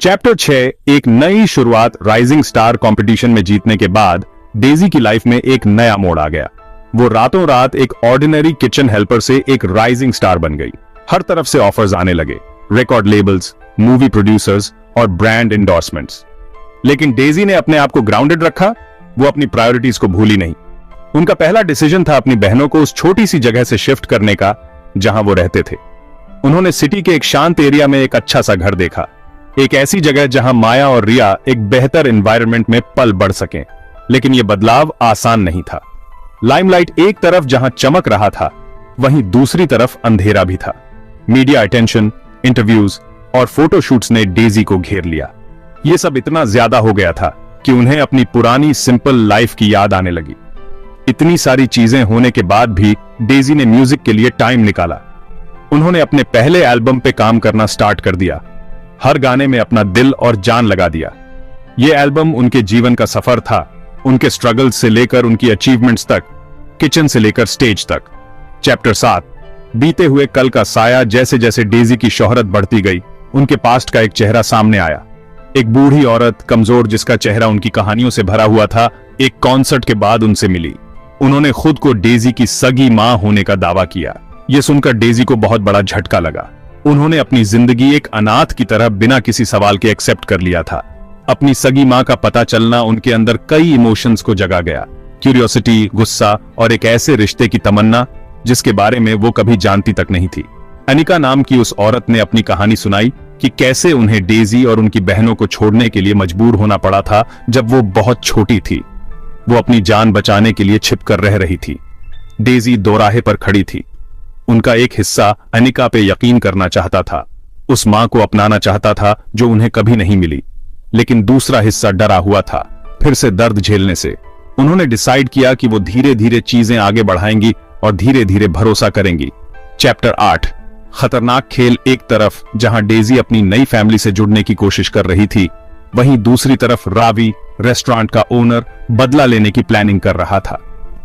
Chapter 6 एक नई शुरुआत राइजिंग स्टार कंपटीशन में जीतने के बाद डेजी की लाइफ में एक नया मोड़ आ गया। वो रातों रात एक ऑर्डिनरी किचन हेल्पर से एक राइजिंग स्टार बन गई। हर तरफ से ऑफर्स आने लगे, रिकॉर्ड लेबल्स, मूवी प्रोड्यूसर्स और ब्रांड एंडोर्समेंट्स। लेकिन डेजी ने अपने आप को ग्राउंडेड रखा। वो अपनी प्रायोरिटीज को भूली नहीं। उनका पहला डिसीजन था अपनी बहनों को उस छोटी सी जगह से शिफ्ट करने का जहां वो रहते थे। उन्होंने सिटी के एक शांत एरिया में एक अच्छा सा घर देखा, एक ऐसी जगह जहां माया और रिया एक बेहतर एनवायरनमेंट में पल बढ़ सकें। लेकिन यह बदलाव आसान नहीं था। लाइमलाइट एक तरफ जहां चमक रहा था, वहीं दूसरी तरफ अंधेरा भी था। मीडिया अटेंशन, इंटरव्यूज और फोटोशूट्स ने डेजी को घेर लिया। यह सब इतना ज्यादा हो गया था कि उन्हें अपनी पुरानी सिंपल लाइफ की याद आने लगी। इतनी सारी चीजें होने के बाद भी डेजी ने म्यूजिक के लिए टाइम निकाला। उन्होंने अपने पहले एल्बम पे काम करना स्टार्ट कर दिया। हर गाने में अपना दिल और जान लगा दिया। यह एल्बम उनके जीवन का सफर था, उनके स्ट्रगल्स से लेकर उनकी अचीवमेंट्स तक, किचन से लेकर स्टेज तक। चैप्टर 7 बीते हुए कल का साया। जैसे जैसे डेजी की शोहरत बढ़ती गई, उनके पास्ट का एक चेहरा सामने आया। एक बूढ़ी औरत, कमजोर, जिसका चेहरा उनकी कहानियों से भरा हुआ था, एक कॉन्सर्ट के बाद उनसे मिली। उन्होंने खुद को डेजी की सगी मां होने का दावा किया। यह सुनकर डेजी को बहुत बड़ा झटका लगा। उन्होंने अपनी जिंदगी एक अनाथ की तरह बिना किसी सवाल के एक्सेप्ट कर लिया था। अपनी सगी मां का पता चलना उनके अंदर कई इमोशंस को जगा गया। क्यूरियोसिटी, गुस्सा और एक ऐसे रिश्ते की तमन्ना जिसके बारे में वो कभी जानती तक नहीं थी। अनिका नाम की उस औरत ने अपनी कहानी सुनाई कि कैसे उन्हें डेजी और उनकी बहनों को छोड़ने के लिए मजबूर होना पड़ा था जब वो बहुत छोटी थी। वो अपनी जान बचाने के लिए छिपकर रह रही थी। डेजी दोराहे पर खड़ी थी। उनका एक हिस्सा अनिका पे यकीन करना चाहता था, उस मां को अपनाना चाहता था जो उन्हें कभी नहीं मिली। लेकिन दूसरा हिस्सा डरा हुआ था, फिर से दर्द झेलने से। उन्होंने डिसाइड किया कि वो धीरे धीरे चीजें आगे बढ़ाएंगी और धीरे धीरे भरोसा करेंगी। चैप्टर 8 खतरनाक खेल। एक तरफ जहां डेजी अपनी नई फैमिली से जुड़ने की कोशिश कर रही थी, वहीं दूसरी तरफ रावी, रेस्टोरेंट का ओनर, बदला लेने की प्लानिंग कर रहा था।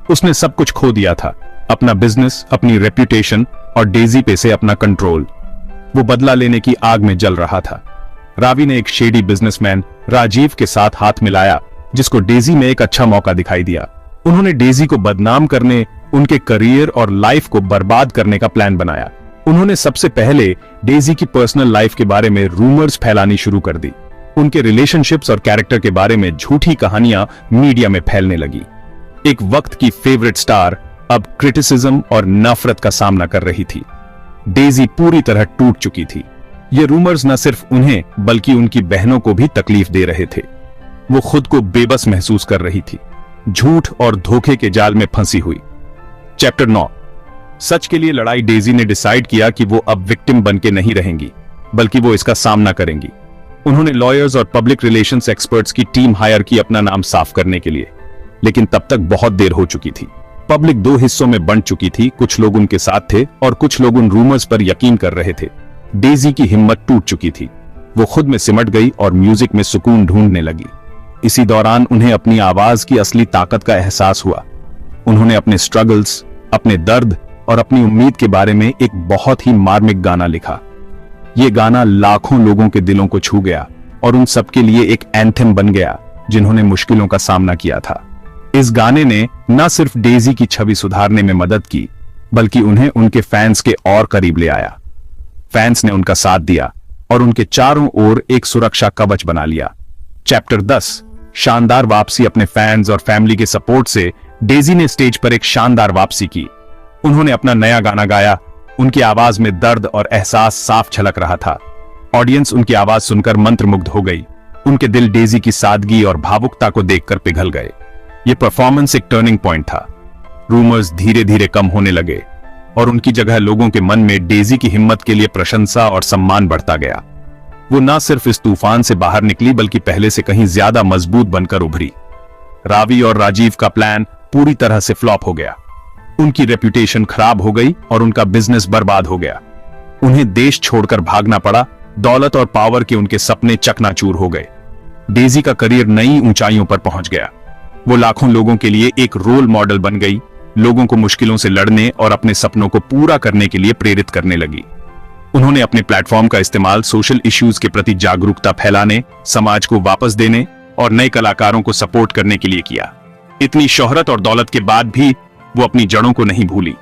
उसने सब कुछ खो दिया था, अपना बिजनेस, अपनी रेप्यूटेशन और डेजी पे से अपना कंट्रोल। वो बदला लेने की आग में जल रहा था। रावी ने एक शेडी बिजनेसमैन राजीव के साथ हाथ मिलाया, जिसको डेजी में एक अच्छा मौका दिखाई दिया। उन्होंने डेजी को बदनाम करने, उनके करियर और लाइफ को बर्बाद करने का प्लान बनाया। उन्होंने सबसे पहले डेजी की पर्सनल लाइफ के बारे में रूमर्स फैलानी शुरू कर दी। उनके रिलेशनशिप्स और कैरेक्टर के बारे में झूठी कहानियां मीडिया में फैलने लगी। एक वक्त की फेवरेट स्टार अब क्रिटिसिज्म और नफरत का सामना कर रही थी। डेजी पूरी तरह टूट चुकी थी। ये रूमर्स न सिर्फ उन्हें बल्कि उनकी बहनों को भी तकलीफ दे रहे थे। वो खुद को बेबस महसूस कर रही थी, झूठ और धोखे के जाल में फंसी हुई। चैप्टर 9 सच के लिए लड़ाई। डेजी ने डिसाइड किया कि वो अब विक्टिम बनके नहीं रहेंगी, बल्कि वो इसका सामना करेंगी। उन्होंने लॉयर्स और पब्लिक रिलेशंस एक्सपर्ट्स की टीम हायर की अपना नाम साफ करने के लिए। लेकिन तब तक बहुत देर हो चुकी थी। पब्लिक दो हिस्सों में बंट चुकी थी। कुछ लोग उनके साथ थे और कुछ लोग उन रूमर्स पर यकीन कर रहे थे। डेजी की हिम्मत टूट चुकी थी। वो खुद में सिमट गई और म्यूजिक में सुकून ढूंढने लगी। इसी दौरान उन्हें अपनी आवाज की असली ताकत का एहसास हुआ। उन्होंने अपने स्ट्रगल्स, अपने दर्द और अपनी उम्मीद के बारे में एक बहुत ही मार्मिक गाना लिखा। यह गाना लाखों लोगों के दिलों को छू गया और उन सबके लिए एक एंथम बन गया जिन्होंने मुश्किलों का सामना किया था। इस गाने ने न सिर्फ डेजी की छवि सुधारने में मदद की, बल्कि उन्हें उनके फैंस के और करीब ले आया। फैंस ने उनका साथ दिया और उनके चारों ओर एक सुरक्षा कवच बना लिया। चैप्टर 10 शानदार वापसी। अपने फैंस और फैमिली के सपोर्ट से डेजी ने स्टेज पर एक शानदार वापसी की। उन्होंने अपना नया गाना गाया। उनकी आवाज में दर्द और एहसास साफ झलक रहा था। ऑडियंस उनकी आवाज सुनकर मंत्रमुग्ध हो गई। उनके दिल डेजी की सादगी और भावुकता को देखकर पिघल गए। यह परफॉर्मेंस एक टर्निंग पॉइंट था। रूमर्स धीरे धीरे कम होने लगे और उनकी जगह लोगों के मन में डेजी की हिम्मत के लिए प्रशंसा और सम्मान बढ़ता गया। वो न सिर्फ इस तूफान से बाहर निकली, बल्कि पहले से कहीं ज्यादा मजबूत बनकर उभरी। रावी और राजीव का प्लान पूरी तरह से फ्लॉप हो गया। उनकी रेप्यूटेशन खराब हो गई और उनका बिजनेस बर्बाद हो गया। उन्हें देश छोड़कर भागना पड़ा। दौलत और पावर के उनके सपने चकनाचूर हो गए। डेजी का करियर नई ऊंचाइयों पर पहुंच गया। वो लाखों लोगों के लिए एक रोल मॉडल बन गई। लोगों को मुश्किलों से लड़ने और अपने सपनों को पूरा करने के लिए प्रेरित करने लगी। उन्होंने अपने प्लेटफॉर्म का इस्तेमाल सोशल इश्यूज के प्रति जागरूकता फैलाने, समाज को वापस देने और नए कलाकारों को सपोर्ट करने के लिए किया। इतनी शोहरत और दौलत के बाद भी वो अपनी जड़ों को नहीं भूली।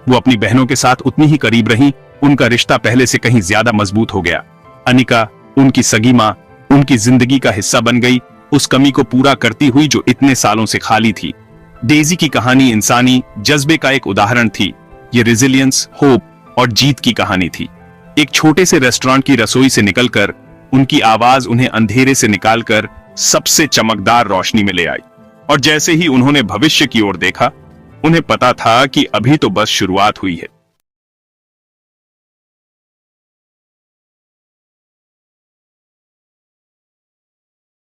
वो अपनी बहनों के साथ उतनी ही करीब रही। उनका रिश्ता पहले से कहीं ज्यादा मजबूत हो गया। अनिका, उनकी सगी मां, उनकी जिंदगी का हिस्सा बन गई, उस कमी को पूरा करती हुई जो इतने सालों से खाली थी। डेजी की कहानी इंसानी जज्बे का एक उदाहरण थी। ये रेजिलियंस, होप और जीत की कहानी थी। एक छोटे से रेस्टोरेंट की रसोई से निकलकर उनकी आवाज उन्हें अंधेरे से निकालकर सबसे चमकदार रोशनी में ले आई। और जैसे ही उन्होंने भविष्य की ओर देखा, उन्हें पता था कि अभी तो बस शुरुआत हुई है।